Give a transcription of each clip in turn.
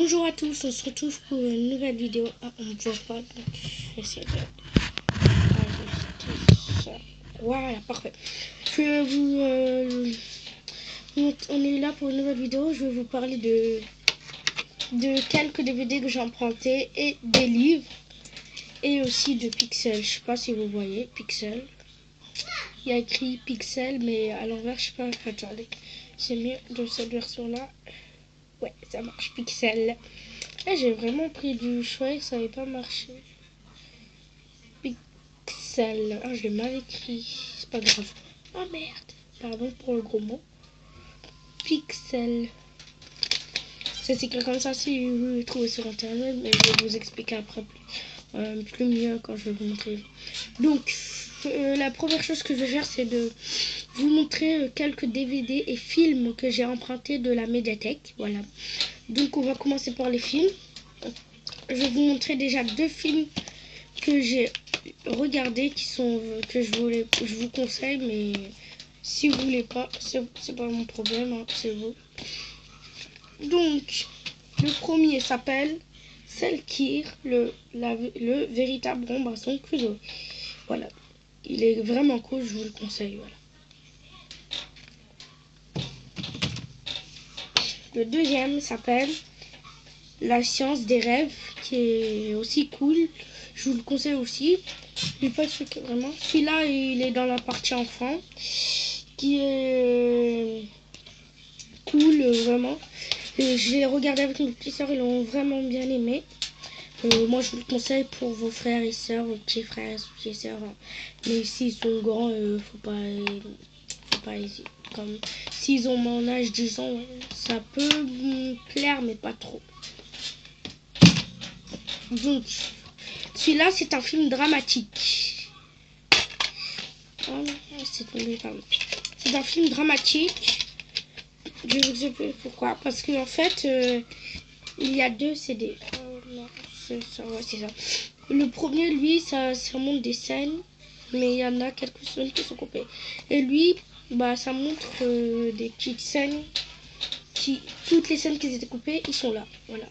Bonjour à tous, on se retrouve pour une nouvelle vidéo. Ah, on ne voit pas, donc j'essaie de ajuster ça. Voilà, parfait. Je vais on est là pour une nouvelle vidéo. Je vais vous parler de quelques DVD que j'ai empruntés et des livres. Et aussi de Pixel. Je sais pas si vous voyez, Pixel. Il y a écrit Pixel, mais à l'envers, je sais pas. Attendez, c'est mieux de cette version-là. Ouais, ça marche, Pixel. Et j'ai vraiment pris du choix et ça n'avait pas marché. Pixel. Ah, je l'ai mal écrit. C'est pas grave. Oh merde. Pardon pour le gros mot. Pixel. Ça s'écrit comme ça si vous le trouvez sur internet, mais je vais vous expliquer après plus mieux quand je vais vous montrer. Donc, la première chose que je vais faire, c'est de vous montrer quelques DVD et films que j'ai empruntés de la médiathèque. Voilà. Donc, on va commencer par les films. Je vais vous montrer déjà deux films que j'ai regardés, que je vous conseille, mais si vous voulez pas, c'est pas mon problème, hein, c'est vous. Donc, le premier s'appelle Selkir, le véritable Robinson Crusoe. Voilà. Il est vraiment cool, je vous le conseille. Voilà. Le deuxième s'appelle La science des rêves, qui est aussi cool. Je vous le conseille aussi. Je sais pas ce que vraiment. Celui-là, il est dans la partie enfant, qui est cool, vraiment. Et je l'ai regardé avec mes petites sœurs, ils l'ont vraiment bien aimé. Moi, je vous le conseille pour vos frères et sœurs, vos petits frères et petites sœurs. Mais s'ils sont grands, faut pas hésiter. Comme s'ils ont mon âge, disons, ça peut me plaire, mais pas trop. Donc, celui-là, c'est un film dramatique. Oh, c'est un film dramatique. Je vais vous expliquer pourquoi. Parce qu'en fait, il y a deux CD. Oh, non, c'est ça. Le premier, lui, ça montre des scènes, mais il y en a quelques-unes qui sont coupées. Et lui, bah, ça montre des petites scènes toutes les scènes qui étaient coupées, ils sont là. Voilà.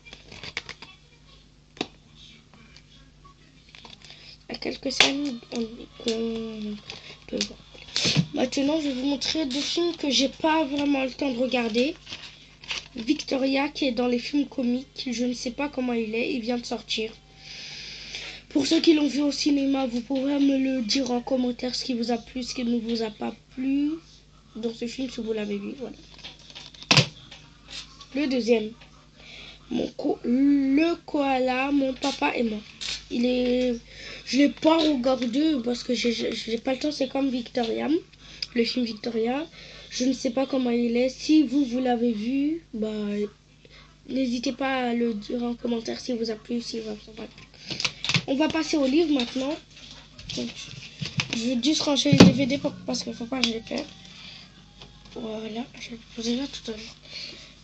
Il y a quelques scènes qu'on peut voir. Maintenant, je vais vous montrer deux films que j'ai pas vraiment le temps de regarder. Victoria, qui est dans les films comiques, je ne sais pas comment il vient de sortir. Pour ceux qui l'ont vu au cinéma, vous pourrez me le dire en commentaire ce qui vous a plu, ce qui ne vous a pas plu dans ce film si vous l'avez vu. Voilà. Le deuxième, le koala, mon papa et moi. Je l'ai pas regardé parce que j'ai pas le temps. C'est comme Victoria, le film Victoria. Je ne sais pas comment il est. Si vous l'avez vu, bah n'hésitez pas à le dire en commentaire si vous a plu, si vous a pas plu. On va passer au livre maintenant. Donc, je vais juste ranger les DVD parce qu'il ne faut pas que je les perde. Voilà, je vais poser là tout à l'heure.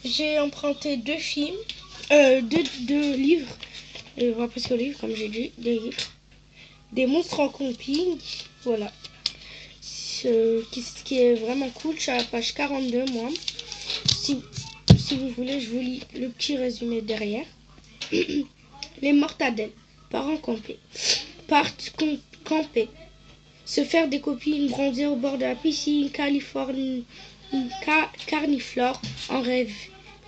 J'ai emprunté deux films, deux livres. Et on va passer au livre, comme j'ai dit, des livres. Des monstres en camping, voilà. Ce qui est vraiment cool, je suis à la page 42, moi. Si vous voulez, je vous lis le petit résumé derrière. Les mortadelles, parents campés. Partent camper. Se faire des copines, bronzer au bord de la piscine, carniflore en rêve.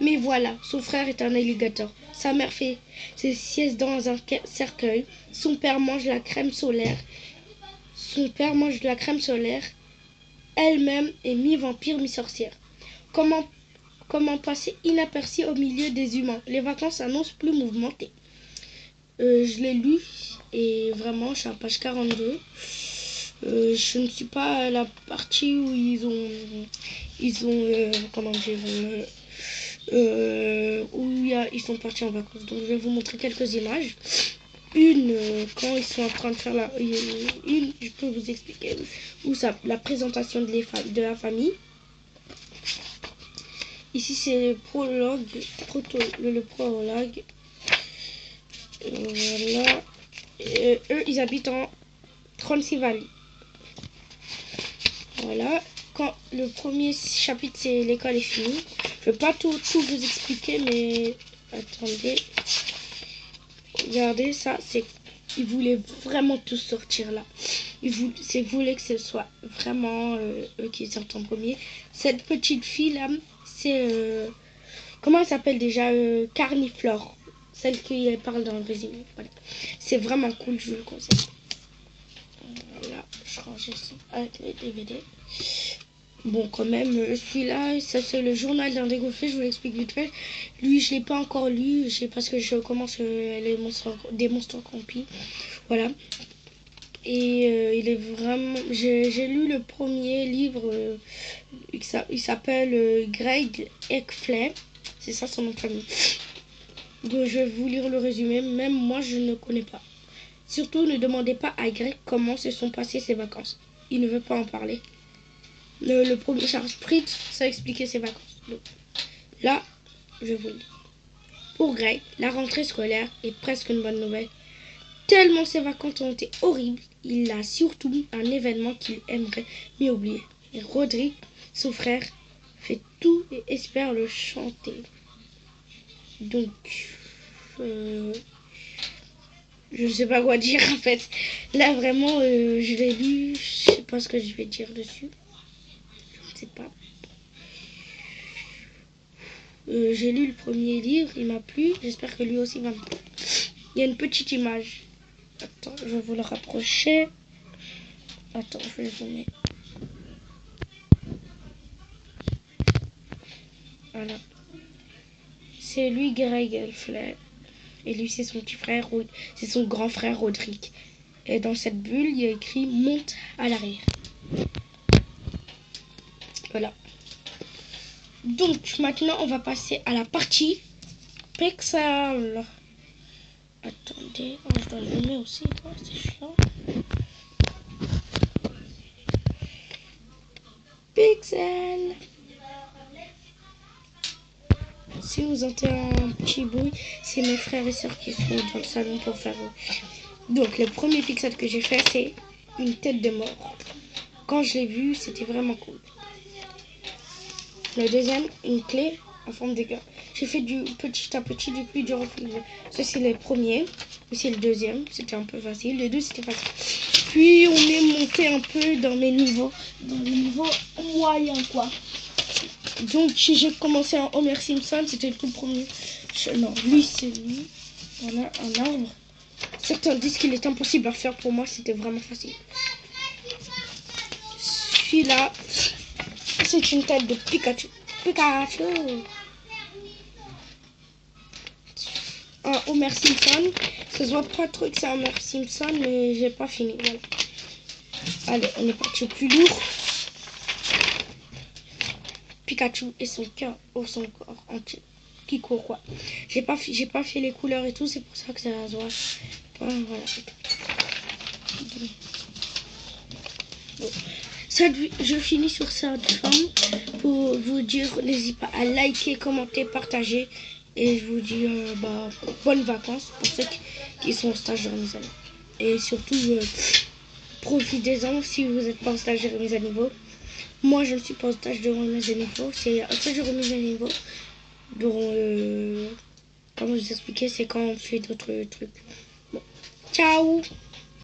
Mais voilà, son frère est un alligator. Sa mère fait ses siestes dans un cercueil. Son père mange la crème solaire. Elle-même est mi-vampire, mi-sorcière. Comment passer inaperçu au milieu des humains? Les vacances s'annoncent plus mouvementées. Je l'ai lu et vraiment, je suis à page 42. Je ne suis pas à la partie où ils ont ils sont partis en vacances. Donc je vais vous montrer quelques images. Quand ils sont en train de faire je peux vous expliquer où ça, la présentation de la famille. Ici c'est le prologue. Voilà. Eux ils habitent en Transylvanie. Voilà. Quand le premier chapitre c'est l'école est finie. Je vais pas tout vous expliquer, mais Attendez. Regardez, ça, c'est... Il voulait vraiment tout sortir là. Il voulait que ce soit vraiment eux qui sortent en premier. Cette petite fille là, c'est... comment elle s'appelle déjà Carniflore. Celle qui parle dans le résumé. Voilà. C'est vraiment cool, je vous le conseille. Voilà, je range ici avec les DVD. Bon, quand même, celui-là, ça c'est le journal d'un dégonflé, je vous l'explique vite fait. Lui, je l'ai pas encore lu, c'est parce que je commence des monstres compis. Voilà. Et il est vraiment... J'ai lu le premier livre, il s'appelle Greg Eckflay. C'est ça son nom de famille. Donc je vais vous lire le résumé, même moi je ne connais pas. Surtout ne demandez pas à Greg comment se sont passées ses vacances. Il ne veut pas en parler. Le premier charge Spritz, ça expliquait ses vacances. Donc, là, je vous le dis. Pour Greg, la rentrée scolaire est presque une bonne nouvelle. Tellement ses vacances ont été horribles, il a surtout un événement qu'il aimerait mieux oublier. Et Rodrigue, son frère, fait tout et espère le chanter. Donc, je ne sais pas quoi dire en fait. Là vraiment, je l'ai lu, je sais pas ce que je vais dire dessus. Je ne sais pas. J'ai lu le premier livre, il m'a plu. J'espère que lui aussi va me plaire. Il y a une petite image. Attends, je vais vous le rapprocher. Attends, je vais zoomer. Voilà. C'est lui, Greg Elfler. Et lui, c'est son petit frère, c'est son grand frère, Rodrigue. Et dans cette bulle, il y a écrit « Monte à l'arrière ». Voilà. Donc, maintenant, on va passer à la partie Pixel. Attendez, je dois le nommer aussi, c'est chiant. Pixel. Si vous entendez un petit bruit, c'est mes frères et sœurs qui sont dans le salon pour faire... Donc, le premier pixel que j'ai fait, c'est une tête de mort. Quand je l'ai vu, c'était vraiment cool. Le deuxième, une clé en forme de cœur. J'ai fait du petit à petit depuis du reflet. Ça, c'est le premier. C'est le deuxième. C'était un peu facile. Le deux, c'était facile. Puis, on est monté un peu dans mes niveaux. Dans les niveaux moyens, quoi. Donc, j'ai commencé en Homer Simpson. C'était le tout premier. Non, lui, c'est lui. Voilà, un arbre. Certains disent qu'il est impossible à faire. Pour moi, c'était vraiment facile. Celui-là, c'est une tête de Pikachu. Pikachu. Un Homer Simpson. Ça se voit pas trop que c'est un Homer Simpson, mais j'ai pas fini. Voilà. Allez, on est parti au plus lourd. Pikachu et son cœur ou son corps entier. Qui court quoi. J'ai pas fait les couleurs et tout, c'est pour ça que ça se voit. Voilà. Bon. Ça, je finis sur cette forme pour vous dire, n'hésitez pas à liker, commenter, partager. Et je vous dis bonnes vacances pour ceux qui sont en stage de remise à niveau. Et surtout, profitez-en si vous n'êtes pas en stage de remise à niveau. Moi, je ne suis pas en stage de remise à niveau. C'est un stage de remise à niveau. Donc, comment vous expliquer, c'est quand on fait d'autres trucs. Bon. Ciao!